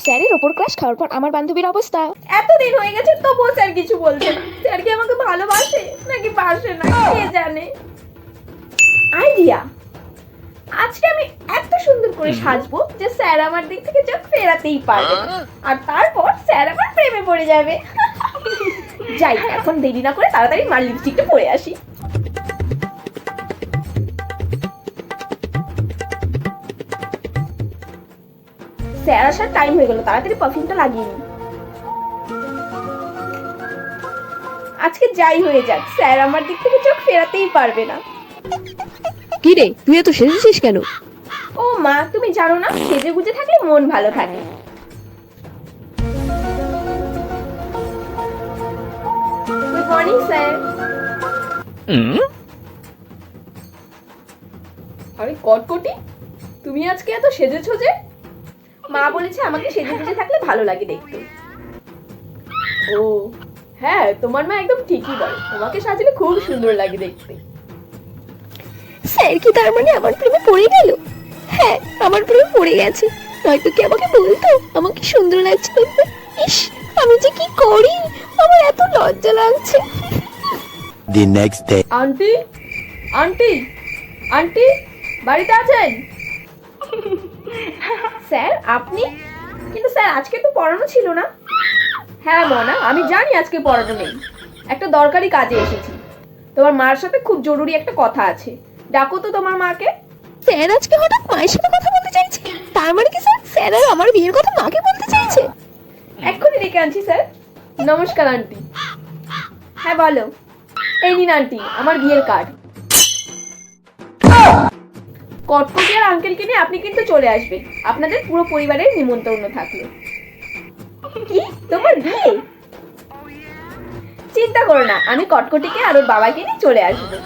স্যারের ওপর ক্রাশ খাওয়ার পর আমার বান্ধবীর অবস্থা। এতদিন হয়ে গেছে তবুও স্যার কিছু বলছে না। স্যার কি আমাকে ভালোবাসে নাকি বাসে না কে জানে। আইডিয়া, আজকে আমি এত সুন্দর করে সাজবো যে স্যার আমার দিক থেকে চোখ ফেরাতেই পারবে না। আর তারপর স্যার আমার প্রেমে পড়ে যাবে। যাই, এখন দেরি না করে তাড়াতাড়ি মার লিপস্টিকটা পরে আসি। স্যার আসার টাইম হয়ে গেল, তাড়াতাড়ি পারফিউমটা লাগিয়ে নি। আজকে যাই হয়ে যাক, স্যার আমার দিক থেকে চোখ ফেরাতেই পারবে না। কি রে, তুই এত সেজেছিস কেন? ও মা, তুমি জানো না, সেজে গুজে থাকলে মন ভালো থাকে। Good morning sir. আরে কটকটি, তুমি আজকে এত সেজেছো যে? মা বলেছে আমাকে সেজে গুজে থাকলে ভালো লাগে দেখতে। ও হ্যাঁ, তোমার মা একদম ঠিকই বলে, তোমাকে সাজলে খুব সুন্দর লাগে দেখতে। স্যার কি তার মানে আমার প্রেমে পড়ে গেল? হ্যাঁ, আমার প্রেমে পড়ে গেছে। নয়তো কি আমাকে বলতো আমাকে সুন্দর লাগছে দেখতে? ইস, আমি যে কি করি, আমার এত লজ্জা লাগছে। The next day. Aunty, aunty, aunty, বাড়িতে আছেন? স্যার আপনি? কিন্তু স্যার আজকে তো পড়ানো ছিল না। হ্যাঁ মনা, আমি জানি আজকে পড়ানো নেই, একটা দরকারি কাজে এসেছি। তোমার মার সাথে খুব জরুরি একটা কথা আছে, ডাকো তো তোমার মাকে। স্যার আজকে হঠাৎ মায়ের সাথে কথা বলতে চাইছে, তার মানে কি স্যার আর আমার বিয়ের কথা মাকে বলতে চাইছে? এক্ষুনি ডেকে আনছি স্যার। নমস্কার আন্টি। হ্যাঁ বলো। এই নিন আন্টি আমার বিয়ের কার্ড। কটকটি আর আঙ্কেলকে নিয়ে আপনি কিন্তু চলে আসবেন, আপনাদের পুরো পরিবারের নিমন্ত্রণ থাকলো। কি, তোমার বিয়ে? চিন্তা করো না, আমি কটকটিকে আর ওর বাবাকে নিয়ে চলে আসবো।